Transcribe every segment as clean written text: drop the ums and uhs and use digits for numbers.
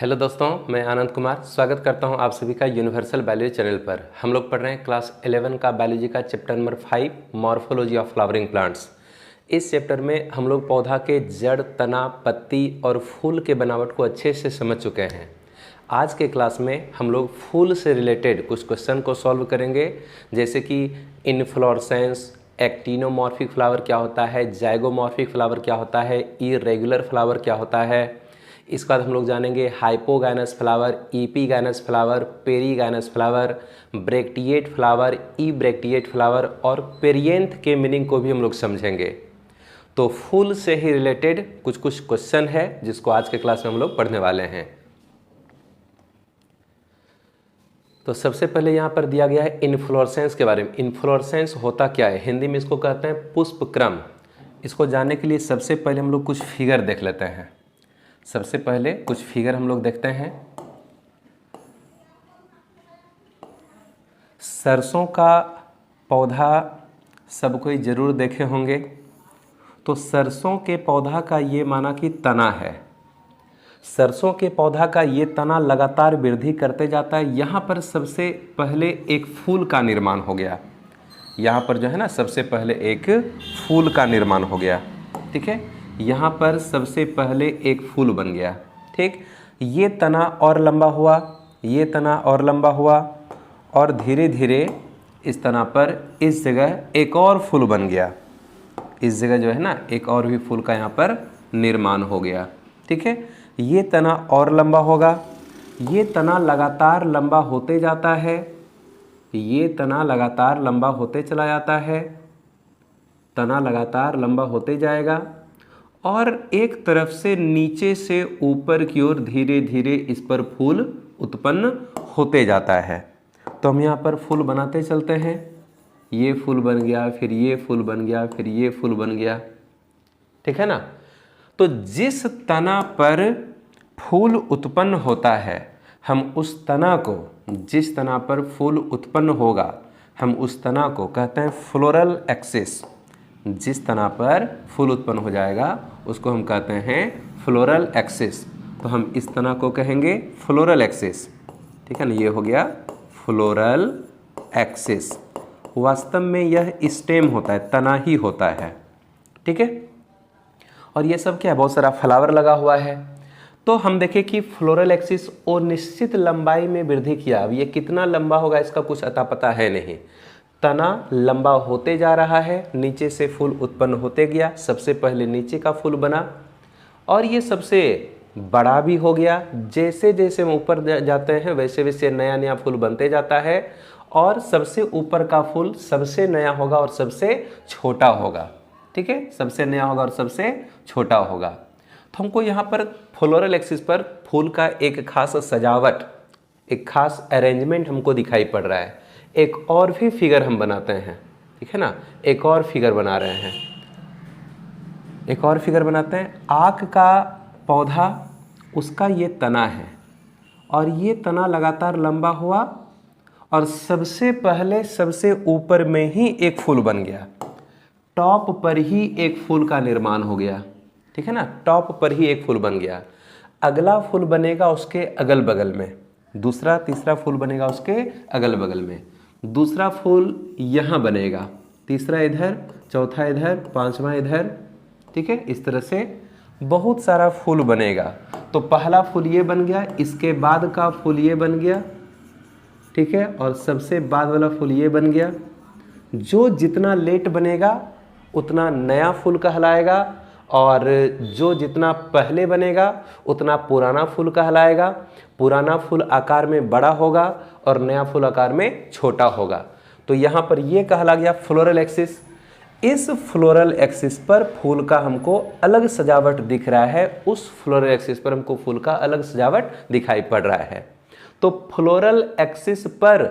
Hello दोस्तों, मैं आनंद कुमार स्वागत करता हूं आप सभी का यूनिवर्सल बायोलॉजी चैनल पर। हम लोग पढ़ रहे हैं क्लास 11 का बायोलॉजी का chapter number 5 morphology of flowering plants. इस चैप्टर में हम लोग पौधा के जड़, तना, पत्ती और फूल के बनावट को अच्छे से समझ चुके हैं। आज के क्लास में हम लोग फूल से रिलेटेड कुछ क्वेश्चन को सॉल्व करेंगे, जैसे कि इनफ्लोरेसेंस, एक्टिनोमॉर्फिक फ्लावर क्या होता है, जाइगोमॉर्फिक फ्लावर क्या होता है, इरेगुलर फ्लावर क्या होता है। इसके बाद हम लोग जानेंगे hypogynous flower, epigynous flower, perigynous flower, bracteate flower, ebracteate flower और पेरिएंथ के मीनिंग को भी हम लोग समझेंगे। तो फूल से ही रिलेटेड कुछ कुछ क्वेश्चन है जिसको आज के क्लास में हम लोग पढ़ने वाले हैं। तो सबसे पहले यहाँ पर दिया गया है इन्फ्लोरेसेंस के बारे में। इन्फ्लोरेसेंस होता क्या है, हिंदी में इसको कहते हैं पुष्पक्रम। इसको जानने के लिए सबसे पहले हम लोग कुछ फिगर देख लेते हैं। सबसे पहले कुछ फिगर हम लोग देखते हैं। सरसों का पौधा सब कोई ज़रूर देखे होंगे। तो सरसों के पौधा का ये माना कि तना है। सरसों के पौधा का ये तना लगातार वृद्धि करते जाता है। यहाँ पर सबसे पहले एक फूल का निर्माण हो गया। यहाँ पर जो है ना, सबसे पहले एक फूल का निर्माण हो गया। ठीक है, यहाँ पर सबसे पहले एक फूल बन गया। ठीक, ये तना और लंबा हुआ, ये तना और लंबा हुआ और धीरे धीरे इस तना पर इस जगह एक और फूल बन गया। इस जगह जो है ना, एक और भी फूल का यहाँ पर निर्माण हो गया। ठीक है, ये तना और लंबा होगा। ये तना लगातार लंबा होते जाता है। ये तना लगातार लंबा होते चला जाता है। तना लगातार लंबा होते जाएगा और एक तरफ से नीचे से ऊपर की ओर धीरे धीरे इस पर फूल उत्पन्न होते जाता है। तो हम यहाँ पर फूल बनाते चलते हैं। ये फूल बन गया, फिर ये फूल बन गया, फिर ये फूल बन गया। ठीक है ना। तो जिस तना पर फूल उत्पन्न होता है, हम उस तना को, जिस तना पर फूल उत्पन्न होगा, हम उस तना को कहते हैं फ्लोरल एक्सिस। जिस तना पर फूल उत्पन्न हो जाएगा उसको हम कहते हैं फ्लोरल एक्सिस। तो हम इस तना को कहेंगे फ्लोरल एक्सिस। ठीक है ना, ये हो गया फ्लोरल एक्सिस। वास्तव में यह स्टेम होता है, तना ही होता है। ठीक है, और ये सब क्या है, बहुत सारा फ्लावर लगा हुआ है। तो हम देखें कि फ्लोरल एक्सिस और निश्चित लंबाई में वृद्धि किया। अब ये कितना लंबा होगा इसका कुछ अता पता है नहीं। तना लंबा होते जा रहा है, नीचे से फूल उत्पन्न होते गया। सबसे पहले नीचे का फूल बना और ये सबसे बड़ा भी हो गया। जैसे जैसे हम ऊपर जाते हैं वैसे वैसे नया नया फूल बनते जाता है और सबसे ऊपर का फूल सबसे नया होगा और सबसे छोटा होगा। ठीक है, सबसे नया होगा और सबसे छोटा होगा। तो हमको यहाँ पर फ्लोरल एक्सिस पर फूल का एक खास सजावट, एक खास अरेंजमेंट हमको दिखाई पड़ रहा है। एक और भी फिगर हम बनाते हैं। ठीक है ना, एक और फिगर बना रहे हैं। एक और फिगर बनाते हैं। आक का पौधा, उसका ये तना है और ये तना लगातार लंबा हुआ और सबसे पहले सबसे ऊपर में ही एक फूल बन गया। टॉप पर ही एक फूल का निर्माण हो गया। ठीक है ना, टॉप पर ही एक फूल बन गया। अगला फूल बनेगा उसके अगल बगल में, दूसरा तीसरा फूल बनेगा उसके अगल बगल में। दूसरा फूल यहाँ बनेगा, तीसरा इधर, चौथा इधर, पांचवा इधर। ठीक है, इस तरह से बहुत सारा फूल बनेगा। तो पहला फूल ये बन गया, इसके बाद का फूल ये बन गया। ठीक है, और सबसे बाद वाला फूल ये बन गया। जो जितना लेट बनेगा उतना नया फूल कहलाएगा और जो जितना पहले बनेगा उतना पुराना फूल कहलाएगा। पुराना फूल आकार में बड़ा होगा और नया फूल आकार में छोटा होगा। तो यहाँ पर ये कहला गया फ्लोरल एक्सिस। इस फ्लोरल एक्सिस पर फूल का हमको अलग सजावट दिख रहा है। उस फ्लोरल एक्सिस पर हमको फूल का अलग सजावट दिखाई पड़ रहा है। तो फ्लोरल एक्सिस पर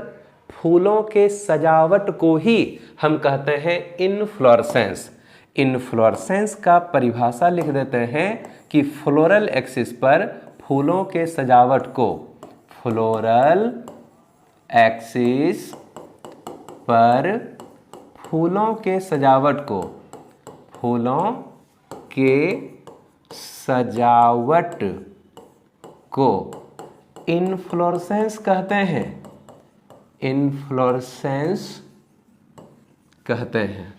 फूलों के सजावट को ही हम कहते हैं इनफ्लोरेसेंस। इनफ्लोरेसेंस का परिभाषा लिख देते हैं कि फ्लोरल एक्सिस पर फूलों के सजावट को, फ्लोरल एक्सिस पर फूलों के सजावट को, फूलों के सजावट को इनफ्लोरेसेंस कहते हैं, इनफ्लोरेसेंस कहते हैं।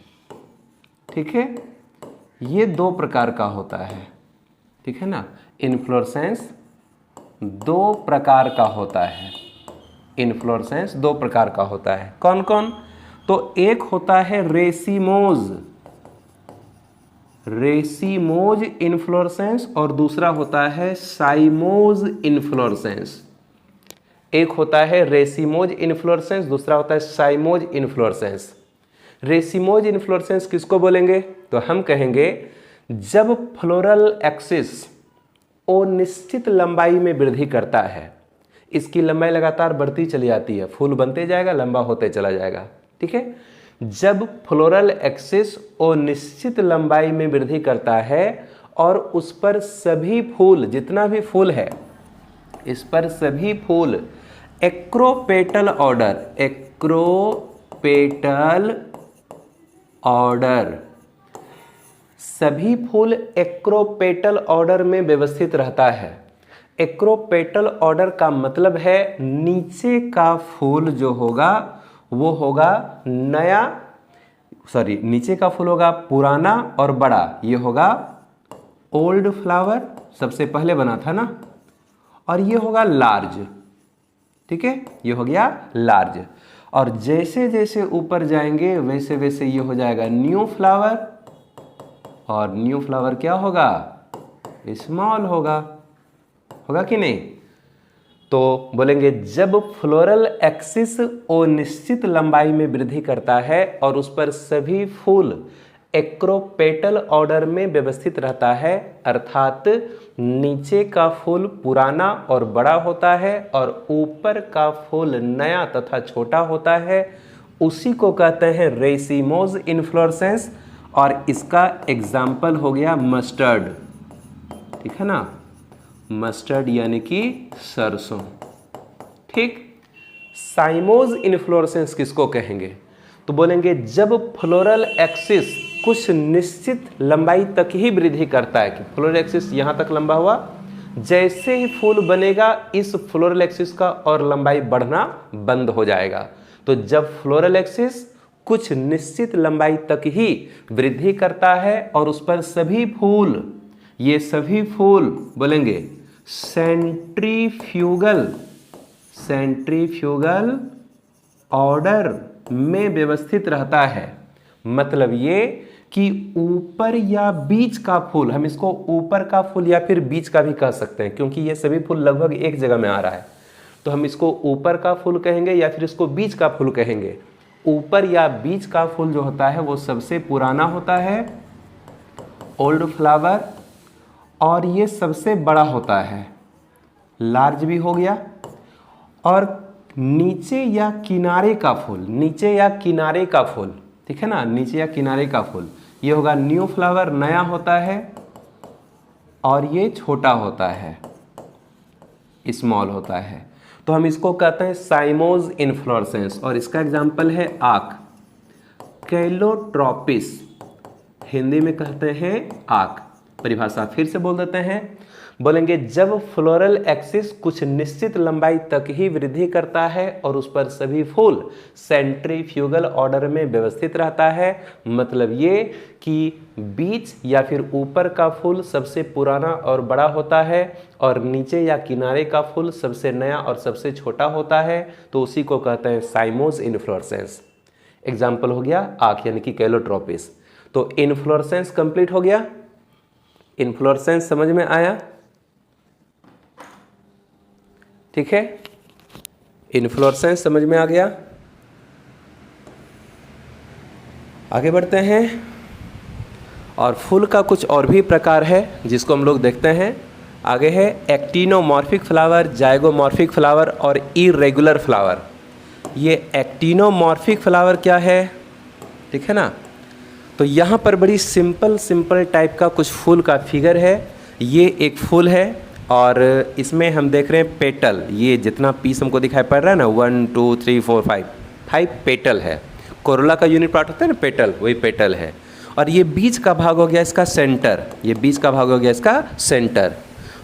ठीक है, ये 2 प्रकार का होता है। ठीक है ना, इनफ्लोरेसेंस 2 प्रकार का होता है। इनफ्लोरेसेंस 2 प्रकार का होता है। कौन कौन? तो एक होता है रेसिमोज, रेसिमोज इनफ्लोरेसेंस, और दूसरा होता है साइमोज इनफ्लोरेसेंस। एक होता है रेसिमोज इनफ्लोरेसेंस, दूसरा होता है साइमोज इनफ्लोरेसेंस। रेसिमोज इनफ्लोरेसेंस किसको बोलेंगे? तो हम कहेंगे जब फ्लोरल एक्सिस वो निश्चित लंबाई में वृद्धि करता है, इसकी लंबाई लगातार बढ़ती चली जाती है, फूल बनते जाएगा, लंबा होते चला जाएगा। ठीक है, जब फ्लोरल एक्सिस वो निश्चित लंबाई में वृद्धि करता है और उस पर सभी फूल, जितना भी फूल है, इस पर सभी फूल एक्रोपेटल ऑर्डर, एक्रोपेटल ऑर्डर, सभी फूल एक्रोपेटल ऑर्डर में व्यवस्थित रहता है। एक्रोपेटल ऑर्डर का मतलब है नीचे का फूल जो होगा वो होगा नया, सॉरी, नीचे का फूल होगा पुराना और बड़ा, ये होगा ओल्ड फ्लावर, सबसे पहले बना था ना, और ये होगा लार्ज। ठीक है, ये हो गया लार्ज, और जैसे जैसे ऊपर जाएंगे वैसे वैसे ये हो जाएगा न्यू फ्लावर, और न्यू फ्लावर क्या होगा? स्मॉल होगा, होगा कि नहीं? तो बोलेंगे जब फ्लोरल एक्सिस वो निश्चित लंबाई में वृद्धि करता है और उस पर सभी फूल एक्रोपेटल ऑर्डर में व्यवस्थित रहता है, अर्थात नीचे का फूल पुराना और बड़ा होता है और ऊपर का फूल नया तथा छोटा होता है, उसी को कहते हैं रेसिमोज इनफ्लोरेसेंस। और इसका एग्जाम्पल हो गया मस्टर्ड। ठीक है ना, मस्टर्ड यानी कि सरसों। ठीक, साइमोज इनफ्लोरेसेंस किसको कहेंगे? तो बोलेंगे जब फ्लोरल एक्सिस कुछ निश्चित लंबाई तक ही वृद्धि करता है, कि फ्लोरल एक्सिस यहां तक लंबा हुआ, जैसे ही फूल बनेगा इस फ्लोरल एक्सिस का और लंबाई बढ़ना बंद हो जाएगा। तो जब फ्लोरल एक्सिस कुछ निश्चित लंबाई तक ही वृद्धि करता है और उस पर सभी फूल, ये सभी फूल बोलेंगे सेंट्रीफ्यूगल, सेंट्रीफ्यूगल ऑर्डर में व्यवस्थित रहता है। मतलब ये कि ऊपर या बीच का फूल, हम इसको ऊपर का फूल या फिर बीच का भी कह सकते हैं, क्योंकि ये सभी फूल लगभग एक जगह में आ रहा है, तो हम इसको ऊपर का फूल कहेंगे या फिर इसको बीच का फूल कहेंगे। ऊपर या बीच का फूल जो होता है वो सबसे पुराना होता है, ओल्ड फ्लावर, और ये सबसे बड़ा होता है, लार्ज भी हो गया। और नीचे या किनारे का फूल, नीचे या किनारे का फूल, ठीक है ना, नीचे या किनारे का फूल, ये होगा न्यू फ्लावर, नया होता है, और ये छोटा होता है, स्मॉल होता है। तो हम इसको कहते हैं साइमोज इनफ्लोरेसेंस, और इसका एग्जाम्पल है आक, कैलोट्रोपिस, हिंदी में कहते हैं आक। परिभाषा फिर से बोल देते हैं, बोलेंगे जब फ्लोरल एक्सिस कुछ निश्चित लंबाई तक ही वृद्धि करता है और उस पर सभी फूल सेंट्रीफ्यूगल ऑर्डर में व्यवस्थित रहता है, मतलब ये कि बीच या फिर ऊपर का फूल सबसे पुराना और बड़ा होता है और नीचे या किनारे का फूल सबसे नया और सबसे छोटा होता है, तो उसी को कहते हैं साइमोज इनफ्लोरेसेंस। एग्जाम्पल हो गया आँख यानी कि कैलोट्रोपिस। तो इनफ्लोरेसेंस कंप्लीट हो गया। इनफ्लोरेसेंस समझ में आया? ठीक है, इनफ्लोरेसेंस समझ में आ गया। आगे बढ़ते हैं, और फूल का कुछ और भी प्रकार है जिसको हम लोग देखते हैं। आगे है एक्टिनोमॉर्फिक फ्लावर, जाइगोमॉर्फिक फ्लावर और इरेगुलर फ्लावर। ये एक्टिनोमॉर्फिक फ्लावर क्या है, ठीक है ना, तो यहाँ पर बड़ी सिंपल टाइप का कुछ फूल का फिगर है। ये एक फूल है और इसमें हम देख रहे हैं पेटल, ये जितना पीस हमको दिखाई पड़ रहा है ना, 1 2 3 4 5 पेटल है। कोरोला का यूनिट पार्ट होता है ना पेटल, वही पेटल है। और ये बीच का भाग हो गया इसका सेंटर, ये बीच का भाग हो गया इसका सेंटर।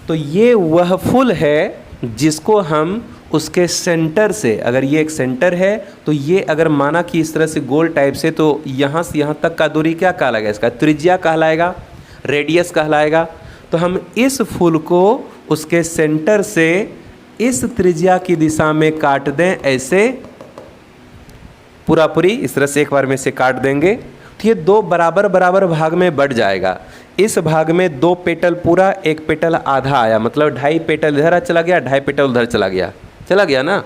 तो ये वह फूल है जिसको हम उसके सेंटर से, अगर ये एक सेंटर है तो ये अगर माना कि इस तरह से गोल टाइप से, तो यहाँ से यहाँ तक का दूरी क्या कहलाएगा? इसका त्रिज्या कहलाएगा, रेडियस कहलाएगा। तो हम इस फूल को उसके सेंटर से इस त्रिज्या की दिशा में काट दें, ऐसे पूरा पूरी इस तरह से एक बार में से काट देंगे तो ये दो बराबर बराबर भाग में बढ़ जाएगा। इस भाग में 2 पेटल पूरा, 1 पेटल आधा आया, मतलब 2.5 पेटल इधर चला गया, 2.5 पेटल उधर चला गया ना।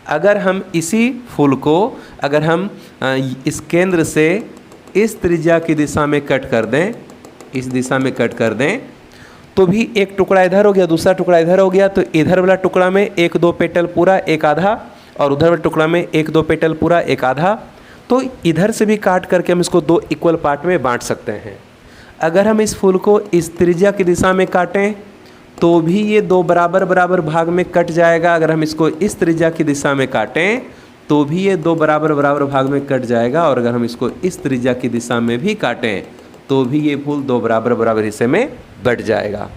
अगर हम इसी फूल को अगर हम इस केंद्र से इस त्रिज्या की दिशा में कट कर दें, इस दिशा में कट कर दें, तो भी एक टुकड़ा इधर हो गया, दूसरा टुकड़ा इधर हो गया, तो इधर वाला टुकड़ा में 1-2 पेटल पूरा, 1 आधा, और उधर वाले टुकड़ा में 1-2 पेटल पूरा, 1 आधा। तो इधर से भी काट करके हम इसको 2 इक्वल पार्ट में बांट सकते हैं। अगर हम इस फूल को इस त्रिज्या की दिशा में काटें तो भी ये 2 बराबर बराबर भाग में कट जाएगा। अगर हम इसको इस त्रिज्या की दिशा में काटें तो भी ये 2 बराबर बराबर भाग में कट जाएगा, और अगर हम इसको इस त्रिज्या की दिशा में भी काटें तो भी ये फूल 2 बराबर बराबर हिस्से में बट जाएगा।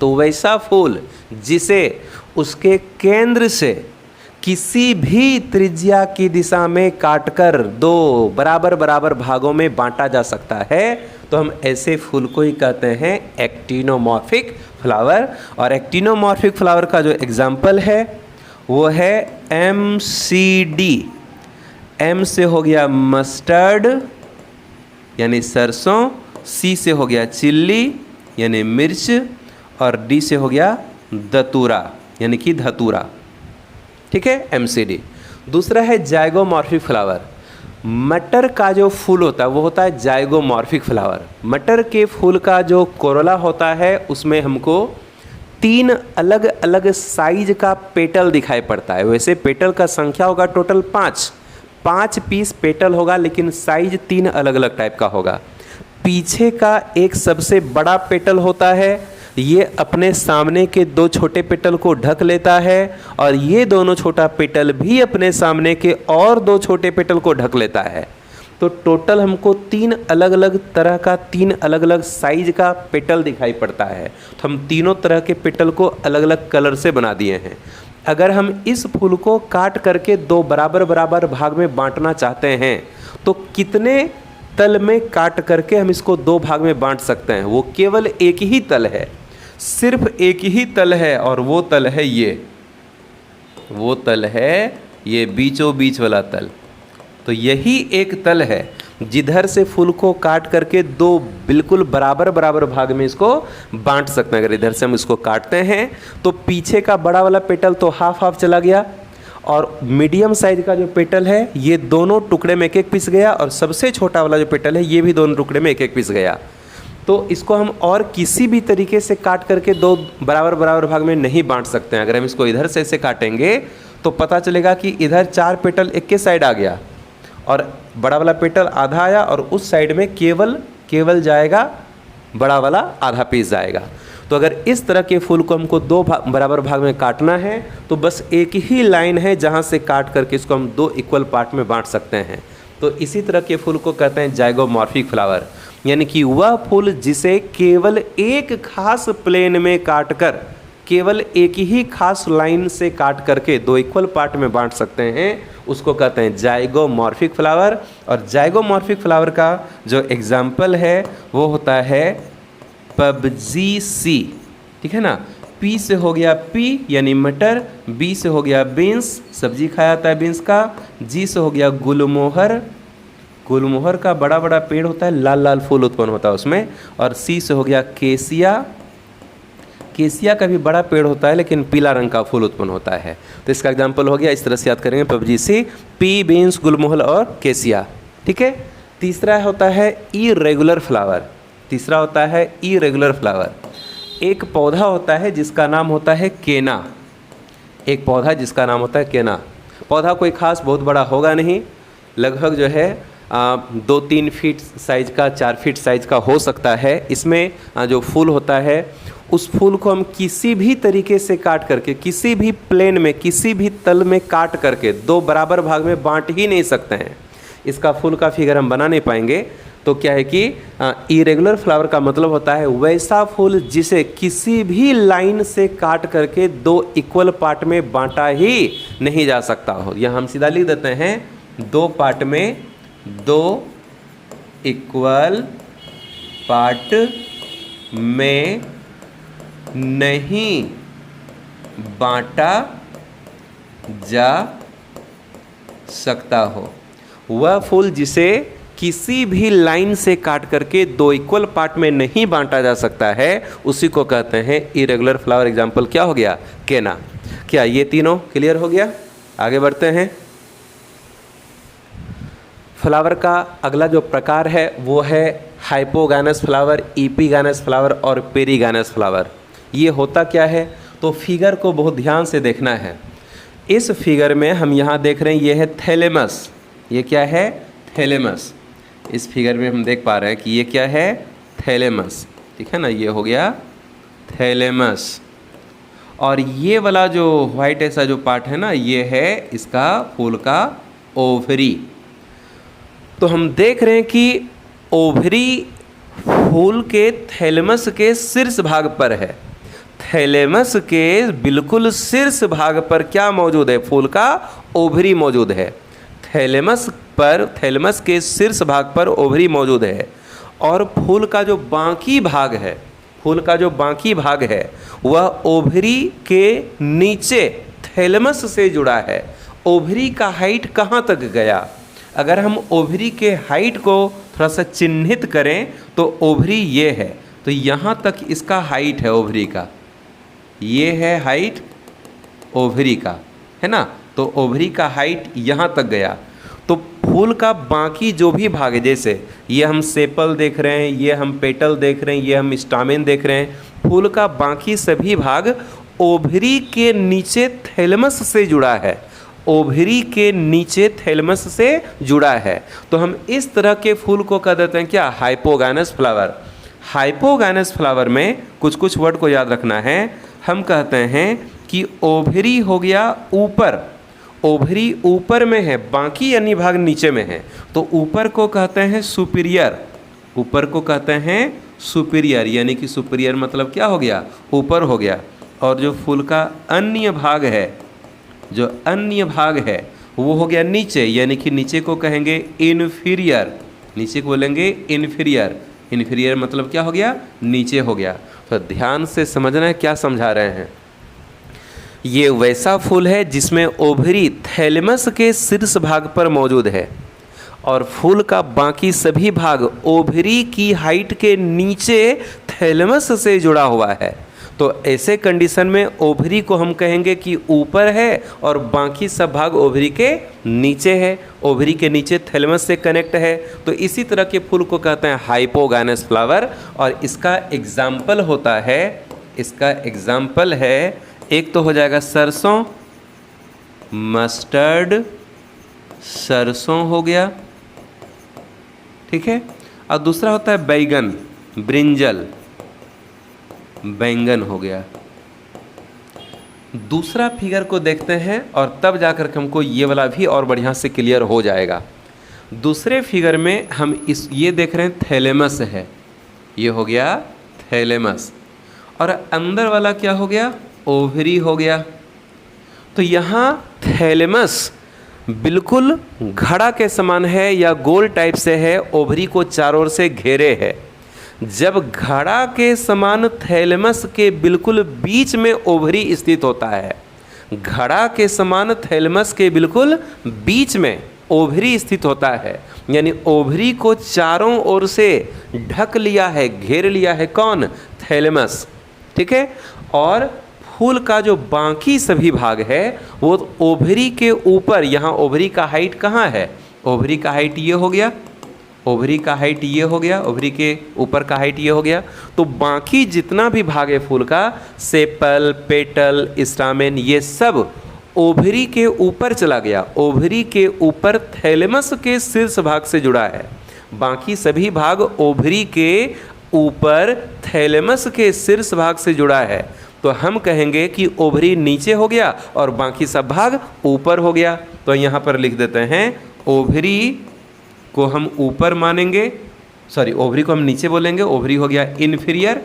तो वैसा फूल जिसे उसके केंद्र से किसी भी त्रिज्या की दिशा में काटकर 2 बराबर बराबर भागों में बांटा जा सकता है, तो हम ऐसे फूल को ही कहते हैं एक्टिनोमॉर्फिक फ्लावर। और एक्टिनोमॉर्फिक फ्लावर का जो एग्जाम्पल है वो है MCD। M से हो गया मस्टर्ड यानी सरसों, C से हो गया चिल्ली यानी मिर्च, और D से हो गया दतूरा यानी कि धतूरा। ठीक है, MCD। दूसरा है जाइगोमॉर्फिक फ्लावर। मटर का जो फूल होता है वो होता है जाइगोमॉर्फिक फ्लावर। मटर के फूल का जो कोरोला होता है उसमें हमको 3 अलग अलग साइज का पेटल दिखाई पड़ता है। वैसे पेटल का संख्या होगा टोटल 5 पीस पेटल होगा, लेकिन साइज 3 अलग अलग टाइप का होगा। पीछे का एक सबसे बड़ा पेटल होता है, ये अपने सामने के 2 छोटे पेटल को ढक लेता है, और ये दोनों छोटा पेटल भी अपने सामने के और 2 छोटे पेटल को ढक लेता है। तो टोटल हमको 3 अलग अलग तरह का 3 अलग अलग साइज का पेटल दिखाई पड़ता है। तो हम तीनों तरह के पेटल को अलग अलग कलर से बना दिए हैं। अगर हम इस फूल को काट करके 2 बराबर बराबर भाग में बांटना चाहते हैं तो कितने तल में काट करके हम इसको 2 भाग में बांट सकते हैं? वो केवल एक ही तल है, सिर्फ एक ही तल है, और वो तल है वो तल है ये बीचों बीच वाला तल। तो यही एक तल है जिधर से फूल को काट करके 2 बिल्कुल बराबर बराबर भाग में इसको बांट सकते हैं। अगर इधर से हम इसको काटते हैं तो पीछे का बड़ा वाला पेटल तो हाफ हाफ चला गया, और मीडियम साइज का जो पेटल है ये दोनों टुकड़े में 1-1 पीस गया, और सबसे छोटा वाला जो पेटल है ये भी दोनों टुकड़े में 1-1 पीस गया। तो इसको हम और किसी भी तरीके से काट करके 2 बराबर बराबर भाग में नहीं बांट सकते हैं। अगर हम इसको इधर से ऐसे काटेंगे तो पता चलेगा कि इधर 4 पेटल एक के साइड आ गया, और बड़ा वाला पेटल आधा आया, और उस साइड में केवल जाएगा बड़ा वाला आधा पीस जाएगा। तो अगर इस तरह के फूल को हमको 2 बराबर भाग में काटना है तो बस एक ही लाइन है जहाँ से काट करके इसको हम 2 इक्वल पार्ट में बांट सकते हैं। तो इसी तरह के फूल को कहते हैं जाइगोमॉर्फिक फ्लावर, यानी कि वह फूल जिसे केवल एक खास प्लेन में काटकर, केवल एक ही खास लाइन से काट करके 2 इक्वल पार्ट में बांट सकते हैं, उसको कहते हैं जाइगोमॉर्फिक फ्लावर। और जाइगोमॉर्फिक फ्लावर का जो एग्जाम्पल है वो होता है PBGC। ठीक है ना, P से हो गया पी यानी मटर, B से हो गया बीन्स, सब्जी खाया जाता है बीन्स का, G से हो गया गुलमोहर, गुलमोहर का बड़ा बड़ा पेड़ होता है, लाल लाल फूल उत्पन्न होता है उसमें, और C से हो गया केसिया, केसिया का भी बड़ा पेड़ होता है लेकिन पीला रंग का फूल उत्पन्न होता है। तो इसका एग्जाम्पल हो गया, इस तरह से याद करेंगे PBGC, पी, बीन्स, गुलमोहर और केसिया। ठीक है। तीसरा होता है इरेगुलर फ्लावर। तीसरा होता है इरेगुलर फ्लावर। एक पौधा होता है जिसका नाम होता है केना। एक पौधा जिसका नाम होता है केना। पौधा कोई खास बहुत बड़ा होगा नहीं, लगभग जो है 2-3 फीट साइज का, 4 फीट साइज का हो सकता है। इसमें जो फूल होता है उस फूल को हम किसी भी तरीके से काट करके, किसी भी प्लेन में, किसी भी तल में काट करके 2 बराबर भाग में बांट ही नहीं सकते हैं। इसका फूल का फिगर हम बना नहीं पाएंगे। तो क्या है कि इरेगुलर फ्लावर का मतलब होता है वैसा फूल जिसे किसी भी लाइन से काट करके दो इक्वल पार्ट में बांटा ही नहीं जा सकता हो। यहाँ हम सीधा लिख देते हैं, दो पार्ट में, दो इक्वल पार्ट में नहीं बांटा जा सकता हो। वह फूल जिसे किसी भी लाइन से काट करके दो इक्वल पार्ट में नहीं बांटा जा सकता है, उसी को कहते हैं इरेगुलर फ्लावर। एग्जाम्पल क्या हो गया? केना। क्या ये तीनों क्लियर हो गया? आगे बढ़ते हैं। फ्लावर का अगला जो प्रकार है वो है हाइपोगानस फ्लावर, इपिगानस फ्लावर और पेरीगानस फ्लावर। ये होता क्या है? तो फिगर को बहुत ध्यान से देखना है। इस फिगर में हम यहाँ देख रहे हैं ये है थैलेमस। ये क्या है? थैलेमस। इस फिगर में हम देख पा रहे हैं कि ये क्या है? थैलेमस। ठीक है ना, ये हो गया थैलेमस। और ये वाला जो वाइट ऐसा जो पार्ट है ना, ये है इसका फूल का ओवरी। तो हम देख रहे हैं कि ओवरी फूल के थैलेमस के शीर्ष भाग पर है। थैलेमस के बिल्कुल शीर्ष भाग पर क्या मौजूद है? फूल का ओवरी मौजूद है। थैलेमस के शीर्ष भाग पर ओवरी मौजूद है। और फूल का जो बाकी भाग है, वह ओवरी के नीचे थैलेमस से जुड़ा है। ओवरी का हाइट कहाँ तक गया? अगर हम ओवरी के हाइट को थोड़ा सा चिन्हित करें तो ओवरी ये है, तो यहाँ तक इसका हाइट है ओवरी का। ये है हाइट ओवरी का, है ना। तो ओवरी का हाइट यहाँ तक गया। तो फूल का बाकी जो भी भाग है, जैसे ये हम सेपल देख रहे हैं, ये हम पेटल देख रहे हैं, ये हम स्टामेन देख रहे हैं, फूल का बाकी सभी भाग ओवरी के नीचे थैलेमस से जुड़ा है। ओवरी के नीचे थैलेमस से जुड़ा है। तो हम इस तरह के फूल को कह देते हैं क्या? हाइपोगानस फ्लावर। हाइपोगानस फ्लावर में कुछ कुछ वर्ड को याद रखना है। हम कहते हैं कि ओवरी हो गया ऊपर, ओवरी ऊपर में है, बाकी अन्य भाग नीचे में है। तो ऊपर को कहते हैं सुपीरियर, ऊपर को कहते हैं सुपीरियर, यानी कि सुपीरियर मतलब क्या हो गया? ऊपर हो गया। और जो फूल का अन्य भाग है, जो अन्य भाग है वो हो गया नीचे, यानी कि नीचे को कहेंगे इन्फीरियर, नीचे को बोलेंगे इन्फीरियर। इन्फीरियर मतलब क्या हो गया? नीचे हो गया। तो ध्यान से समझना है क्या समझा रहे हैं। ये वैसा फूल है जिसमें ओवरी थैलेमस के शीर्ष भाग पर मौजूद है और फूल का बाकी सभी भाग ओवरी की हाइट के नीचे थैलेमस से जुड़ा हुआ है। तो ऐसे कंडीशन में ओवरी को हम कहेंगे कि ऊपर है और बाकी सब भाग ओवरी के नीचे है, ओवरी के नीचे थैलेमस से कनेक्ट है। तो इसी तरह के फूल को कहते हैं हाइपोगानस फ्लावर। और इसका एग्जाम्पल होता है, इसका एग्जाम्पल है, एक तो हो जाएगा सरसों, मस्टर्ड, सरसों हो गया, ठीक है। और दूसरा होता है बैगन, ब्रिंजल, बैंगन हो गया। दूसरा फिगर को देखते हैं और तब जाकर के हमको ये वाला भी और बढ़िया से क्लियर हो जाएगा। दूसरे फिगर में हम ये देख रहे हैं थैलेमस है, ये हो गया थैलेमस। और अंदर वाला क्या हो गया? ओवरी हो गया। तो यहाँ थैलेमस बिल्कुल घड़ा के समान है या गोल टाइप से है, ओवरी को चारों ओर से घेरे है। जब घड़ा के समान थैलेमस के बिल्कुल बीच में ओवरी स्थित होता है, घड़ा के समान थैलेमस के बिल्कुल बीच में ओवरी स्थित होता है, यानी ओवरी को चारों ओर से ढक लिया है, घेर लिया है कौन? थैलेमस, ठीक है। और फूल का जो बाकी सभी भाग है वो ओवरी के ऊपर, यहाँ ओवरी का हाइट कहाँ है? ओवरी का हाइट ये हो गया, ओवरी का हाइट ये हो गया, ओवरी के ऊपर का हाइट ये हो गया। तो बाकी जितना भी भाग है फूल का, सेपल, पेटल, स्टामेन, ये सब ओवरी के ऊपर चला गया, ओवरी के ऊपर थैलेमस के शीर्ष भाग से जुड़ा है। बाकी सभी भाग ओवरी के ऊपर थैलेमस के शीर्ष भाग से जुड़ा है। तो हम कहेंगे कि ओवरी नीचे हो गया और बाकी सब भाग ऊपर हो गया। तो यहाँ पर लिख देते हैं ओवरी को हम ऊपर मानेंगे सॉरी ओवरी को हम नीचे बोलेंगे, ओवरी हो गया इन्फीरियर,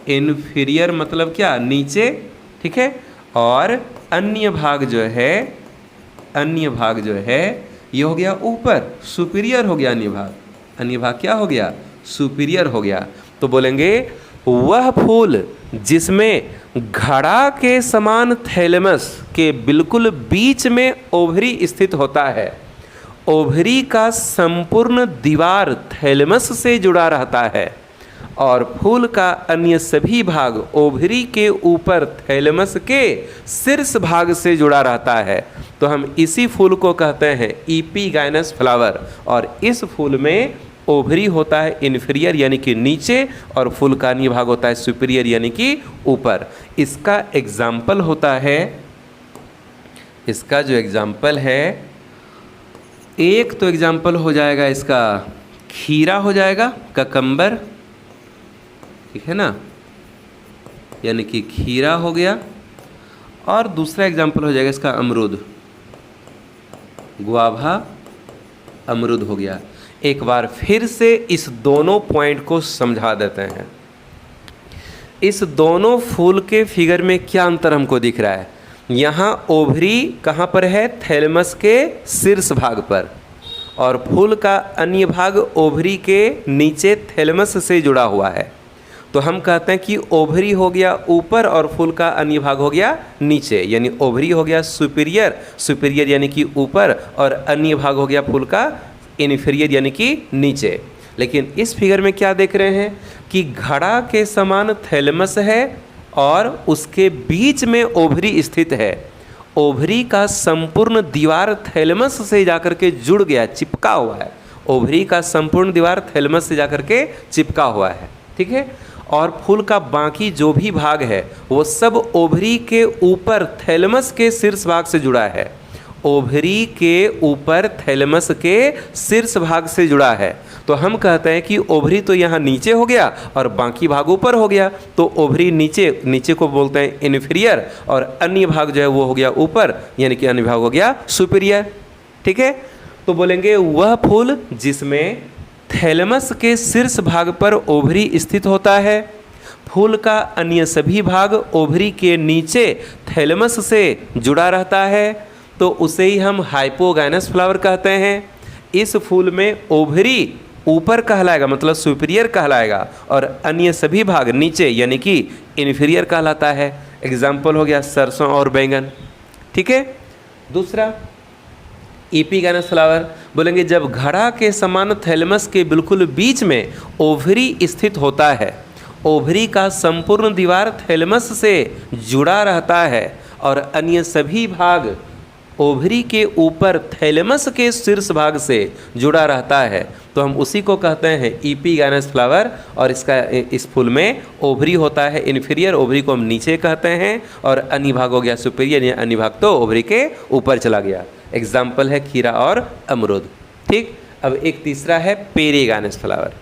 इन्फीरियर मतलब क्या, नीचे, ठीक है। और अन्य भाग जो है, अन्य भाग जो है ये हो गया ऊपर, सुपीरियर हो गया अन्य भाग, अन्य भाग क्या हो गया, सुपीरियर हो गया। तो बोलेंगे वह फूल जिसमें घड़ा के समान थैलेमस के बिल्कुल बीच में ओवरी स्थित होता है, ओवरी का संपूर्ण दीवार थैलेमस से जुड़ा रहता है और फूल का अन्य सभी भाग ओवरी के ऊपर थैलेमस के शीर्ष भाग से जुड़ा रहता है, तो हम इसी फूल को कहते हैं इपीगाइनस फ्लावर। और इस फूल में ओवरी होता है इन्फीरियर यानी कि नीचे, और फूल का अन्य भाग होता है सुपीरियर यानी कि ऊपर। इसका एग्जाम्पल होता है, इसका जो एग्जाम्पल है, एक तो एग्जाम्पल हो जाएगा इसका खीरा हो जाएगा, ककम्बर, ठीक है ना, यानी कि खीरा हो गया। और दूसरा एग्जाम्पल हो जाएगा इसका अमरूद, गुआभा, अमरूद हो गया। एक बार फिर से इस दोनों पॉइंट को समझा देते हैं। इस दोनों फूल के फिगर में क्या अंतर हमको दिख रहा है, यहाँ ओवरी कहाँ पर है, थैलेमस के शीर्ष भाग पर, और फूल का अन्य भाग ओवरी के नीचे थैलेमस से जुड़ा हुआ है। तो हम कहते हैं कि ओवरी हो गया ऊपर और फूल का अन्य भाग हो गया नीचे, यानी ओवरी हो गया सुपीरियर, सुपीरियर यानी कि ऊपर, और अन्य भाग हो गया फूल का इन्फीरियर यानी कि नीचे। लेकिन इस फिगर में क्या देख रहे हैं कि घड़ा के समान थैलेमस है और उसके बीच में ओवरी स्थित है। ओवरी का संपूर्ण दीवार थैलेमस से जाकर के जुड़ गया, चिपका हुआ है। ओवरी का संपूर्ण दीवार थैलेमस से जाकर के चिपका हुआ है, ठीक है। और फूल का बाकी जो भी भाग है वो सब ओवरी के ऊपर थैलेमस के शीर्ष भाग से जुड़ा है, ओवरी के ऊपर थैलेमस के शीर्ष भाग से जुड़ा है। तो हम कहते हैं कि ओवरी तो यहाँ नीचे हो गया और बाकी भाग ऊपर हो गया, तो ओवरी नीचे, नीचे को बोलते हैं इन्फीरियर, और अन्य भाग जो है वो हो गया ऊपर, यानी कि अन्य भाग हो गया सुपीरियर, ठीक है। तो बोलेंगे वह फूल जिसमें थैलेमस के शीर्ष भाग पर ओवरी स्थित होता है, फूल का अन्य सभी भाग ओवरी के नीचे थैलेमस से जुड़ा रहता है, तो उसे ही हम हाइपोगाइनस फ्लावर कहते हैं। इस फूल में ओवरी ऊपर कहलाएगा मतलब सुपीरियर कहलाएगा, और अन्य सभी भाग नीचे यानी कि इन्फीरियर कहलाता है। एग्जाम्पल हो गया सरसों और बैंगन, ठीक है। दूसरा इपीगाइनस फ्लावर, बोलेंगे जब घड़ा के समान थैलेमस के बिल्कुल बीच में ओवरी स्थित होता है, ओवरी का संपूर्ण दीवार थैलेमस से जुड़ा रहता है और अन्य सभी भाग ओवरी के ऊपर थैलेमस के शीर्ष भाग से जुड़ा रहता है, तो हम उसी को कहते हैं इपीगाइनस फ्लावर। और इसका इस फूल में ओवरी होता है इन्फीरियर, ओवरी को हम नीचे कहते हैं, और अन्य भाग हो गया सुपीरियर, या अन्य भाग तो ओवरी के ऊपर चला गया। एग्जाम्पल है खीरा और अमरूद, ठीक। अब एक तीसरा है पेरीगाइनस फ्लावर।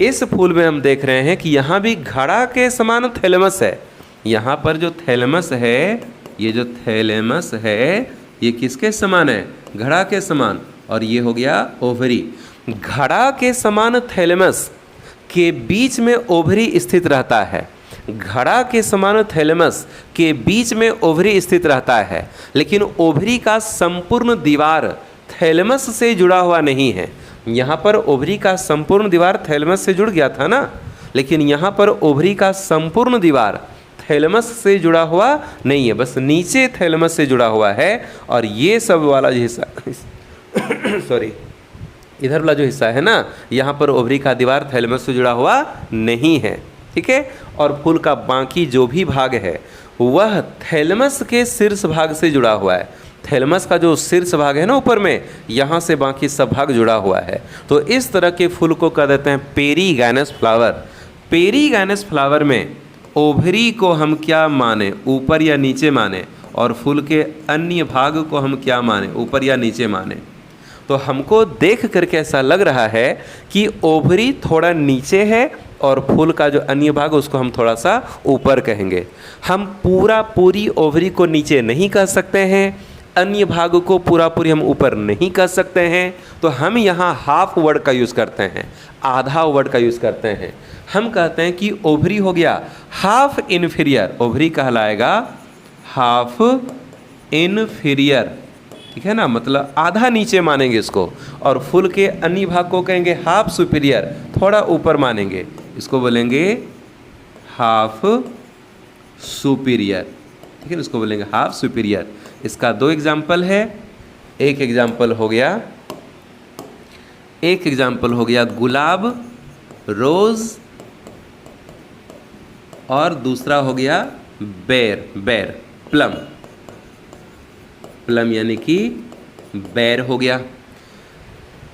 इस फूल में हम देख रहे हैं कि यहाँ भी घड़ा के समान थैलेमस है। यहाँ पर जो थैलेमस है, ये जो थैलेमस है ये किसके समान है, घड़ा के समान, और ये हो गया ओवरी। घड़ा के समान थैलेमस के बीच में ओवरी स्थित रहता है, घड़ा के समान थैलेमस के बीच में ओवरी स्थित रहता है, लेकिन ओवरी का संपूर्ण दीवार थैलेमस से जुड़ा हुआ नहीं है। यहाँ पर ओवरी का संपूर्ण दीवार थैलेमस से जुड़ गया था ना, लेकिन यहाँ पर ओवरी का संपूर्ण दीवार थैलेमस से जुड़ा हुआ नहीं है, बस नीचे थैलेमस से जुड़ा हुआ है। और ये सब वाला जो हिस्सा सॉरी इधर वाला जो हिस्सा है ना, यहाँ पर ओवरी का दीवार थैलेमस से जुड़ा हुआ नहीं है, ठीक है। और फूल का बाकी जो भी भाग है वह थैलेमस के शीर्ष भाग से जुड़ा हुआ है। थैलेमस का जो शीर्ष भाग है ना ऊपर में, यहाँ से बाकी सब भाग जुड़ा हुआ है। तो इस तरह के फूल को कह देते हैं पेरीगाइनस फ्लावर। पेरीगाइनस फ्लावर में ओवरी को हम क्या माने, ऊपर या नीचे माने, और फूल के अन्य भाग को हम क्या माने, ऊपर या नीचे माने। तो हमको देख करके ऐसा लग रहा है कि ओवरी थोड़ा नीचे है और फूल का जो अन्य भाग उसको हम थोड़ा सा ऊपर कहेंगे। हम पूरी ओवरी को नीचे नहीं कह सकते हैं, अन्य भाग को पूरा पूरी हम ऊपर नहीं कर सकते हैं, तो हम यहाँ हाफ वर्ड का यूज़ करते हैं, आधा वर्ड का यूज़ करते हैं। हम कहते हैं कि ओवरी हो गया हाफ इन्फीरियर, ओवरी कहलाएगा हाफ इन्फीरियर, ठीक है ना, मतलब आधा नीचे मानेंगे इसको। और फुल के अन्य भाग को कहेंगे हाफ सुपीरियर, थोड़ा ऊपर मानेंगे, इसको बोलेंगे हाफ सुपीरियर, ठीक है, इसको बोलेंगे हाफ सुपीरियर। इसका दो एग्जाम्पल है, एक एग्जाम्पल हो गया गुलाब, रोज, और दूसरा हो गया बेर, प्लम यानी कि बेर हो गया।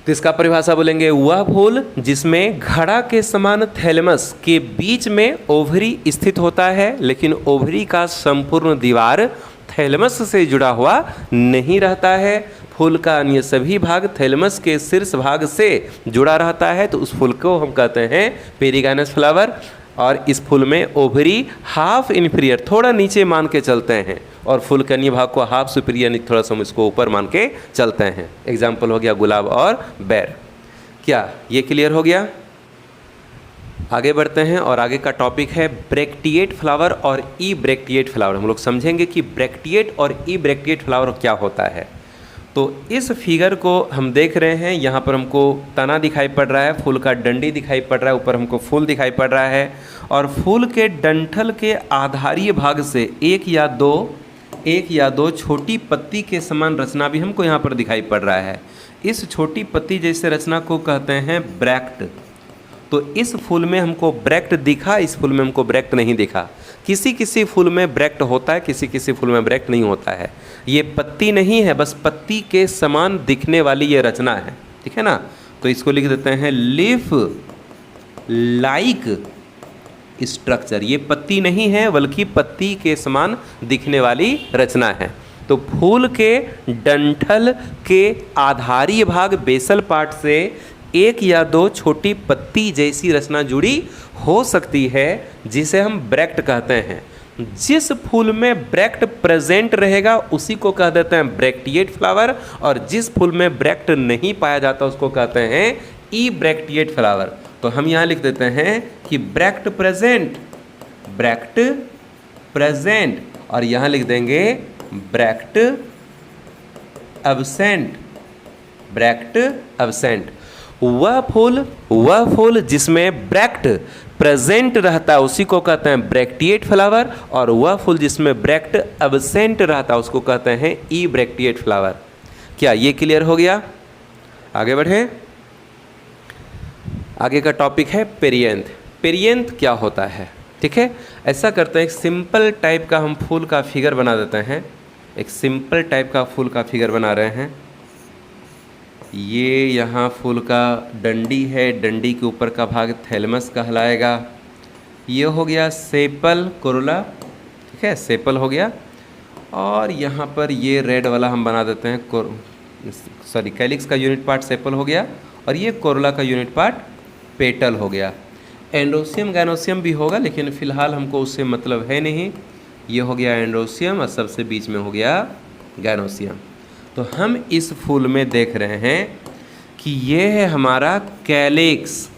तो इसका परिभाषा बोलेंगे वह फूल जिसमें घड़ा के समान थैलेमस के बीच में ओवरी स्थित होता है, लेकिन ओवरी का संपूर्ण दीवार थैलेमस से जुड़ा हुआ नहीं रहता है। फूल का अन्य सभी भाग थैलेमस के शीर्ष भाग से जुड़ा रहता है, तो उस फूल को हम कहते हैं पेरिगाइनस फ्लावर। और इस फूल में ओवरी हाफ इन्फीरियर, थोड़ा नीचे मान के चलते हैं, और फूल के अन्य भाग को हाफ सुपीरियर, थोड़ा सा हम इसको ऊपर मान के चलते हैं। एग्जाम्पल हो गया गुलाब और बेर। क्या ये क्लियर हो गया? आगे बढ़ते हैं और आगे का टॉपिक है ब्रैक्टिएट फ्लावर और ई ब्रैक्टिएट फ्लावर। हम लोग समझेंगे कि ब्रैक्टिएट और ई ब्रैक्टिएट फ्लावर क्या होता है। तो इस फिगर को हम देख रहे हैं, यहाँ पर हमको तना दिखाई पड़ रहा है, फूल का डंडी दिखाई पड़ रहा है, ऊपर हमको फूल दिखाई पड़ रहा है, और फूल के डंठल के आधारीय भाग से एक या दो छोटी पत्ती के समान रचना भी हमको यहाँ पर दिखाई पड़ रहा है। इस छोटी पत्ती जैसे रचना को कहते हैं ब्रैक्ट। तो इस फूल में हमको ब्रैक्ट दिखा, इस फूल में हमको ब्रैक्ट नहीं दिखा। किसी किसी फूल में ब्रैक्ट होता है, किसी किसी फूल में ब्रैक्ट नहीं होता है। ये पत्ती नहीं है, बस पत्ती के समान दिखने वाली ये रचना है, ठीक है ना। तो इसको लिख देते हैं लीफ लाइक स्ट्रक्चर। ये पत्ती नहीं है बल्कि पत्ती के समान दिखने वाली रचना है। तो फूल के डंठल के आधारीय भाग बेसल पार्ट से एक या दो छोटी पत्ती जैसी रचना जुड़ी हो सकती है, जिसे हम ब्रैक्ट कहते हैं। जिस फूल में ब्रैक्ट प्रेजेंट रहेगा उसी को कह देते हैं ब्रैक्टिएट फ्लावर, और जिस फूल में ब्रैक्ट नहीं पाया जाता उसको कहते हैं ई ब्रैक्टिएट फ्लावर। तो हम यहाँ लिख देते हैं कि ब्रैक्ट प्रेजेंट, और यहाँ लिख देंगे ब्रैक्ट एब्सेंट। वह फूल जिसमें ब्रैक्ट प्रेजेंट रहता है उसी को कहते हैं ब्रैक्टिएट फ्लावर, और वह फूल जिसमें ब्रैक्ट एब्सेंट रहता है उसको कहते हैं ई ब्रैक्टिएट फ्लावर। क्या ये क्लियर हो गया? आगे बढ़े। आगे का टॉपिक है पेरियंथ। पेरियंथ क्या होता है? ठीक है, ऐसा करते हैं, एक सिंपल टाइप का हम फूल का फिगर बना देते हैं। एक सिंपल टाइप का फूल का फिगर बना रहे हैं। ये यहाँ फूल का डंडी है, डंडी के ऊपर का भाग थैलेमस कहलाएगा। ये हो गया सेपल कोरोला, ठीक है, सेपल हो गया। और यहाँ पर ये रेड वाला हम बना देते हैं, कैलिक्स का यूनिट पार्ट सेपल हो गया, और ये कोरोला का यूनिट पार्ट पेटल हो गया। एंडोसियम गैनोसियम भी होगा, लेकिन फ़िलहाल हमको उससे मतलब है नहीं। ये हो गया एंडोसियम, और सबसे बीच में हो गया गैनोसियम। तो हम इस फूल में देख रहे हैं कि ये है हमारा कैलिक्स।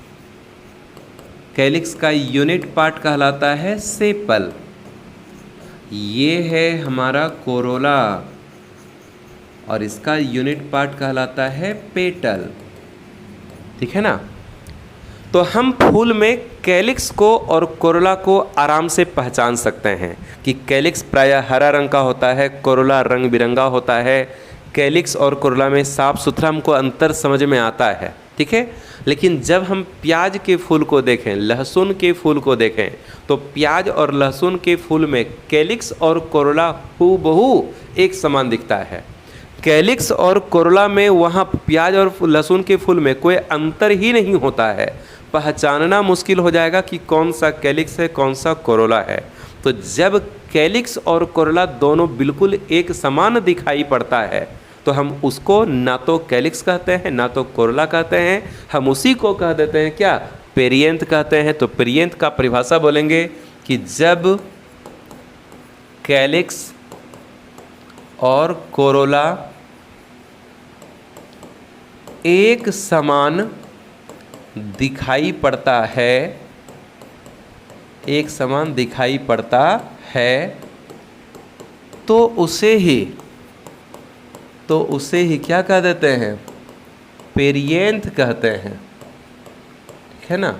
कैलिक्स का यूनिट पार्ट कहलाता है सेपल। ये है हमारा कोरोला, और इसका यूनिट पार्ट कहलाता है पेटल, ठीक है ना। तो हम फूल में कैलिक्स को और कोरोला को आराम से पहचान सकते हैं कि कैलिक्स प्रायः हरा रंग का होता है, कोरोला रंग बिरंगा होता है। कैलिक्स और कोरोला में साफ सुथरा हमको अंतर समझ में आता है, ठीक है। लेकिन जब हम प्याज के फूल को देखें, लहसुन के फूल को देखें, तो प्याज और लहसुन के फूल में कैलिक्स और कोरोला हूबहू एक समान दिखता है। कैलिक्स और कोरोला में वहाँ प्याज और लहसुन के फूल में कोई अंतर ही नहीं होता है। पहचानना मुश्किल हो जाएगा कि कौन सा कैलिक्स है, कौन सा कोरोला है। तो जब कैलिक्स और कोरोला दोनों बिल्कुल एक समान दिखाई पड़ता है, तो हम उसको ना तो कैलिक्स कहते हैं ना तो कोरोला कहते हैं, हम उसी को कह देते हैं क्या, पेरियंथ कहते हैं। तो पेरियंथ का परिभाषा बोलेंगे कि जब कैलिक्स और कोरोला एक समान दिखाई पड़ता है, एक समान दिखाई पड़ता है, तो उसे ही क्या कह देते हैं? पेरियंथ कहते हैं, ठीक है ना।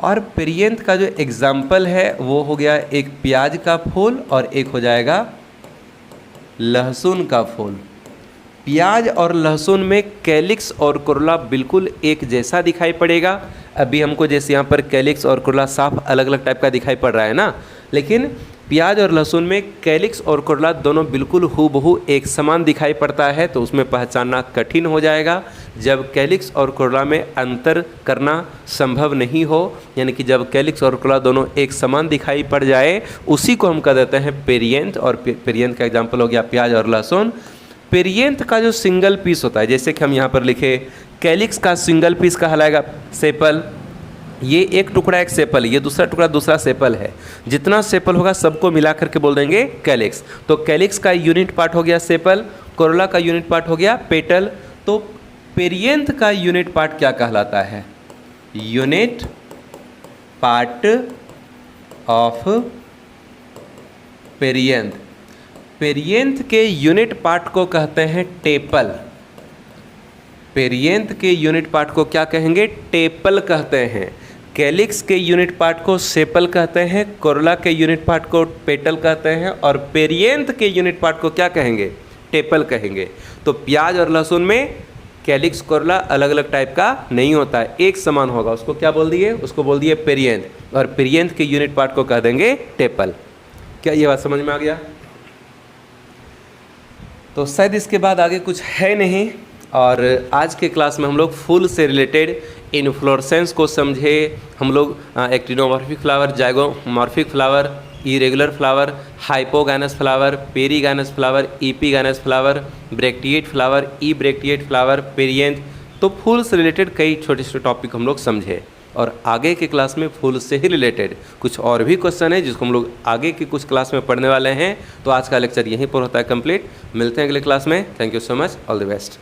और पेरियंथ का जो एग्जाम्पल है वो हो गया एक प्याज का फूल और एक हो जाएगा लहसुन का फूल। प्याज और लहसुन में कैलिक्स और कोरोला बिल्कुल एक जैसा दिखाई पड़ेगा। अभी हमको जैसे यहाँ पर कैलिक्स और कोरोला साफ अलग अलग टाइप का दिखाई पड़ रहा है ना, लेकिन प्याज और लहसुन में कैलिक्स और कोरोला दोनों बिल्कुल हूबहू एक समान दिखाई पड़ता है, तो उसमें पहचानना कठिन हो जाएगा। जब कैलिक्स और कोरोला में अंतर करना संभव नहीं हो, यानी कि जब कैलिक्स और कोरोला दोनों एक समान दिखाई पड़ जाए, उसी को हम कह देते हैं पेरियंथ। और पेरियंथ का एग्जाम्पल हो गया प्याज और लहसुन। पेरियंथ का जो सिंगल पीस होता है, जैसे कि हम यहाँ पर लिखे, कैलिक्स का सिंगल पीस कहलाएगा सेपल। ये एक टुकड़ा एक सेपल, ये दूसरा टुकड़ा दूसरा सेपल है। जितना सेपल होगा सबको मिला करके बोल देंगे कैलिक्स। तो कैलिक्स का यूनिट पार्ट हो गया सेपल, कोरोला का यूनिट पार्ट हो गया पेटल। तो पेरियंथ का यूनिट पार्ट क्या कहलाता है? Unit part of perianth. Perianth के यूनिट पार्ट को कहते हैं टेपल। पेरियंथ के यूनिट पार्ट को क्या कहेंगे? टेपल कहते हैं। कैलिक्स के यूनिट पार्ट को सेपल कहते हैं, कोरोला के यूनिट पार्ट को पेटल कहते हैं, और पेरियंथ के यूनिट पार्ट को क्या कहेंगे? टेपल कहेंगे। तो प्याज और लहसुन में कैलिक्स कोरोला अलग अलग टाइप का नहीं होता है, एक समान होगा। उसको क्या बोल दिए? उसको बोल दिए पेरियंथ। और पेरियंथ के यूनिट पार्ट को कह देंगे टेपल। क्या ये बात समझ में आ गया? तो शायद इसके बाद आगे कुछ है नहीं। और आज के क्लास में हम लोग फूल से रिलेटेड इन्फ्लोरेसेंस को समझे। हम लोग actinomorphic flower, zygomorphic flower, irregular flower, hypogynous flower, perigynous flower, epigynous flower, bracteate flower, ebracteate flower, perianth. तो फूल से रिलेटेड कई छोटे छोटे टॉपिक हम लोग समझे। और आगे के क्लास में फूल से ही रिलेटेड कुछ और भी क्वेश्चन है जिसको हम लोग आगे की कुछ क्लास में पढ़ने वाले हैं। तो आज का लेक्चर यहीं पर होता है कंप्लीट। मिलते हैं अगले क्लास में। Thank you so much, all the best.